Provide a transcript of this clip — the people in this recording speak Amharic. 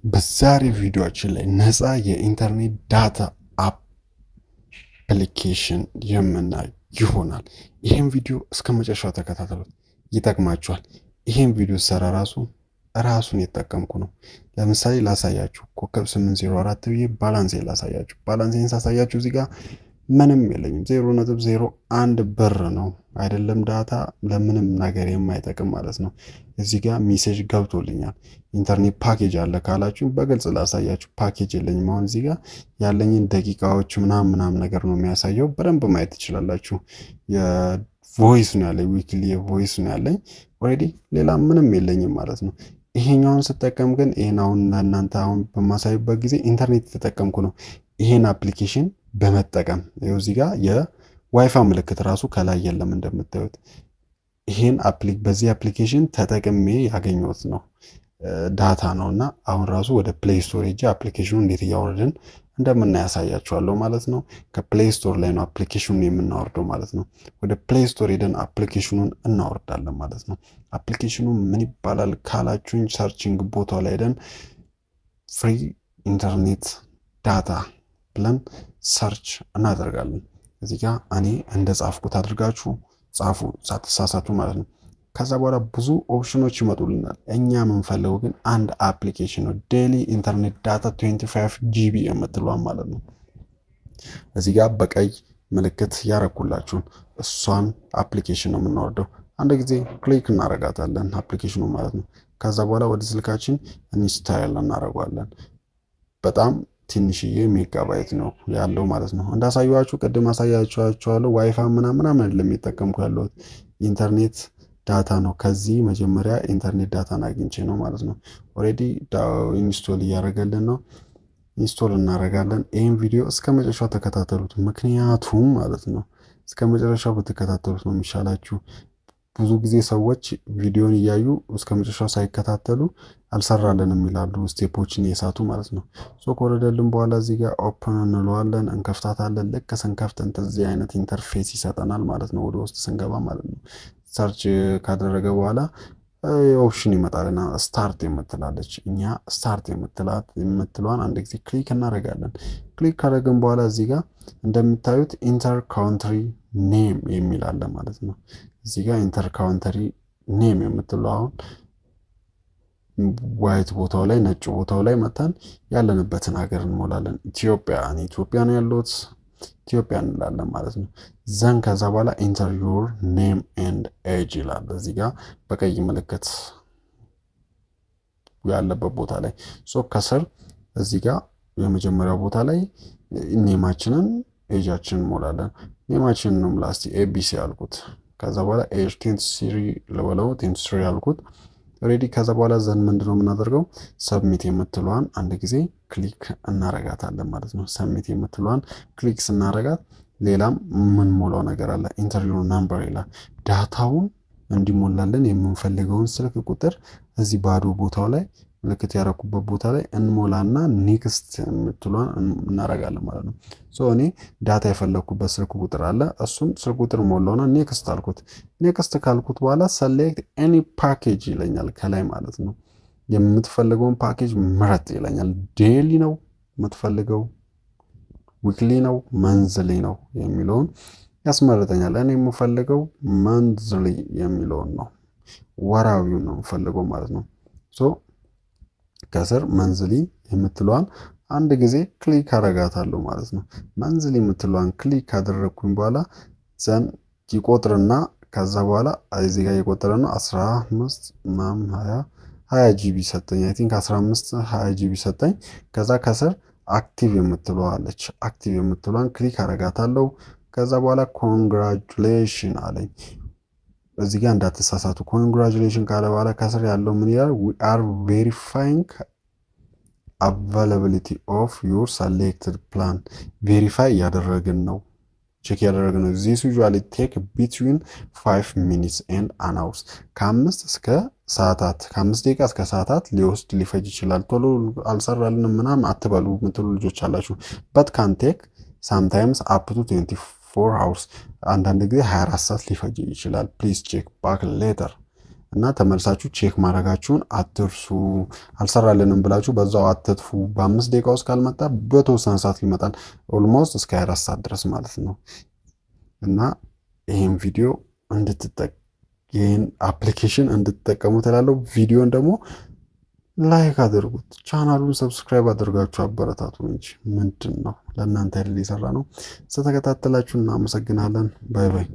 በዛሬ ቪዲዮአችን ላይ ነፃ የኢንተርኔት ዳታ አፕሊኬሽን የምናይ ይሆናል። ይህም ቪዲዮ እስከ መጨረሻው ተከታተሉት፣ ይጠቅማችኋል። ይህም ቪዲዮ ሰራ ራሱን የተጠቀምኩ ነው። ለምሳሌ ላሳያችሁ፣ ኮከብ 804 ብዬ ባላንሴን ላሳያችሁ። ባላንሴን ሳሳያችሁ እዚህ ጋር ምንም የለኝም፣ 0.01 ብር ነው። አይደለም ዳታ ለምንም ነገር የማይጠቅም ማለት ነው። እዚህ ጋር ሜሴጅ ገብቶልኛል። ኢንተርኔት ፓኬጅ አለ ካላችሁ በግልጽ ላሳያችሁ። ፓኬጅ የለኝም። አሁን እዚህ ጋር ያለኝን ደቂቃዎች ምናምን ነገር ነው የሚያሳየው። በደንብ ማየት ትችላላችሁ። የቮይስ ነው ያለኝ፣ ዊክሊ የቮይስ ነው ያለኝ። ኦልሬዲ ሌላ ምንም የለኝም ማለት ነው። ይሄኛውን ስጠቀም ግን ይሄን አሁን እናንተ አሁን በማሳዩበት ጊዜ ኢንተርኔት የተጠቀምኩ ነው። ይሄን አፕሊኬሽን በመጠቀም ይኸው እዚህ ጋር የዋይፋይ ምልክት ራሱ ከላይ የለም እንደምታዩት። ይሄን በዚህ አፕሊኬሽን ተጠቅሜ ያገኘሁት ነው ዳታ ነው። እና አሁን ራሱ ወደ ፕሌይ ስቶር ሄጄ አፕሊኬሽኑ እንዴት እያወረድን እንደምናያሳያችኋለሁ ማለት ነው። ከፕሌይ ስቶር ላይ ነው አፕሊኬሽኑን የምናወርደው ማለት ነው። ወደ ፕሌይ ስቶር ሄደን አፕሊኬሽኑን እናወርዳለን ማለት ነው። አፕሊኬሽኑ ምን ይባላል ካላችሁኝ ሰርችንግ ቦታው ላይ ሄደን ፍሪ ኢንተርኔት ዳታ ብለን ሰርች እናደርጋለን። እዚህ ጋር እኔ እንደ ጻፍኩት አድርጋችሁ ጻፉ ሳትሳሳቱ ማለት ነው። ከዛ በኋላ ብዙ ኦፕሽኖች ይመጡልናል። እኛ የምንፈልገው ግን አንድ አፕሊኬሽን ነው፣ ዴሊ ኢንተርኔት ዳታ 25 ጂቢ የምትሏን ማለት ነው። እዚህ ጋር በቀይ ምልክት ያረኩላችሁን እሷን አፕሊኬሽን ነው የምናወርደው። አንድ ጊዜ ክሊክ እናረጋታለን አፕሊኬሽኑ ማለት ነው። ከዛ በኋላ ወደ ስልካችን ኢንስታይል እናደርገዋለን። በጣም ትንሽዬ ሜጋባይት ነው ያለው ማለት ነው። እንዳሳየኋችሁ ቅድም አሳያችኋለሁ። ዋይፋይ ምናምን ለሚጠቀምኩ ያለሁት ኢንተርኔት ዳታ ነው። ከዚህ መጀመሪያ ኢንተርኔት ዳታን አግኝቼ ነው ማለት ነው። ኦልሬዲ ኢንስቶል እያደረገልን ነው። ኢንስቶል እናደርጋለን። ይህን ቪዲዮ እስከ መጨረሻው ተከታተሉት፣ ምክንያቱም ማለት ነው እስከ መጨረሻው ብትከታተሉት ነው የሚሻላችሁ። ብዙ ጊዜ ሰዎች ቪዲዮን እያዩ እስከ መጨረሻው ሳይከታተሉ አልሰራልንም ይላሉ፣ ስቴፖችን እየሳቱ ማለት ነው። ከወረደልን በኋላ እዚህ ጋር ኦፕን እንለዋለን፣ እንከፍታታለን። ልክ ስንከፍት እንደዚህ አይነት ኢንተርፌስ ይሰጠናል ማለት ነው፣ ወደ ውስጥ ስንገባ ማለት ነው። ሰርች ካደረገ በኋላ ኦፕሽን ይመጣልና ስታርት የምትላለች፣ እኛ ስታርት የምትለዋን አንድ ጊዜ ክሊክ እናደርጋለን። ክሊክ ካደረግን በኋላ እዚህ ጋር እንደምታዩት ኢንተር ካውንትሪ ኔም የሚል አለ ማለት ነው። እዚህ ጋር ኢንተር ካውንትሪ ኔም የምትለው አሁን ዋይት ቦታው ላይ ነጭ ቦታው ላይ መተን ያለንበትን ሀገር እንሞላለን። ኢትዮጵያ ነው ያለሁት፣ ኢትዮጵያ እንላለን ማለት ነው። ዘን ከዛ በኋላ ኢንተር ዩር ኔም ኤንድ ኤጅ ይላል እዚህ ጋር በቀይ ምልክት ያለበት ቦታ ላይ። ከስር እዚህ ጋር የመጀመሪያው ቦታ ላይ ኔማችንን ኤጃችንን እንሞላለን። ኔማችንን ነው ላስቲ ኤቢሲ አልኩት። ከዛ በኋላ ኤጅ 23 ለበለው 23 አልኩት። ሬዲ። ከዛ በኋላ ዘን ምንድነው የምናደርገው? ሰብሚት የምትለዋን አንድ ጊዜ ክሊክ እናረጋታለን ማለት ነው። ሰብሚት የምትለዋን ክሊክ ስናረጋት ሌላም የምንሞላው ነገር አለ። ኢንተርቪው ናምበር ይላል። ዳታውን እንዲሞላልን የምንፈልገውን ስልክ ቁጥር እዚህ ባዶ ቦታው ላይ ምልክት ያረኩበት ቦታ ላይ እንሞላና ኔክስት የምትሏን እናረጋለን ማለት ነው። እኔ ዳታ የፈለኩበት ስልክ ቁጥር አለ። እሱን ስልክ ቁጥር ሞላውና ኔክስት አልኩት። ኔክስት ካልኩት በኋላ ሰሌክት ኤኒ ፓኬጅ ይለኛል ከላይ ማለት ነው። የምትፈልገውን ፓኬጅ ምረጥ ይለኛል። ዴሊ ነው የምትፈልገው፣ ዊክሊ ነው፣ መንዝሊ ነው የሚለውን ያስመርጠኛል። እኔ የምፈልገው መንዝሊ የሚለውን ነው፣ ወራዊውን ነው የምፈልገው ማለት ነው። ከስር መንዝሊ የምትለዋን አንድ ጊዜ ክሊክ አረጋታለሁ ማለት ነው። መንዝሊ የምትለዋን ክሊክ ካደረግኩኝ በኋላ ዘን ይቆጥርና ከዛ በኋላ እዚህ ጋር የቆጠረ ነው 15 ምናምን 20 ጂቢ ሰጠኝ። አይ ቲንክ 15 20 ጂቢ ሰጠኝ። ከዛ ከስር አክቲቭ የምትለዋለች፣ አክቲቭ የምትለዋን ክሊክ አረጋታለሁ። ከዛ በኋላ ኮንግራቹሌሽን አለኝ። እዚህ ጋር እንዳትሳሳቱ። ኮንግራቹሌሽን ካለ በኋላ ከስር ያለው ምን ይላል? ዊ አር ቬሪፋይንግ አቫይላቢሊቲ ኦፍ ዩር ሰሌክትድ ፕላን። ቬሪፋይ እያደረግን ነው፣ ቼክ እያደረግን ነው። ዚስ ዩዥዋሊ ቴክ ቢትዊን 5 ሚኒትስ ኤንድ አን አወር። ከ5 ደቂቃ እስከ ሰዓታት ሊፈጅ ይችላል። ቶሎ አልሰራልንም ምናምን አትበሉ የምትሉ ልጆች አላችሁ። በት ካን ቴክ ሳምታይምስ አፕ ቱ 24 hours፣ አንዳንድ ጊዜ 24 ሰዓት ሊፈጅ ይችላል። ፕሊዝ ቼክ ባክ ሌተር እና ተመልሳችሁ ቼክ ማድረጋችሁን አትርሱ። አልሰራልንም ብላችሁ በዛው አትጥፉ። በ5 ደቂቃ ውስጥ ካልመጣ በተወሰነ ሰዓት ይመጣል። ኦልሞስት እስከ 24 ሰዓት ድረስ ማለት ነው። እና ይህን ቪዲዮ ይህን አፕሊኬሽን እንድትጠቀሙ ትላለው። ቪዲዮን ደግሞ ላይክ አድርጉት። ቻናሉን ሰብስክራይብ አድርጋችሁ አበረታቱ እንጂ ምንድን ነው ለእናንተ ያለ የሰራ ነው። ስለተከታተላችሁ እናመሰግናለን። ባይ ባይ።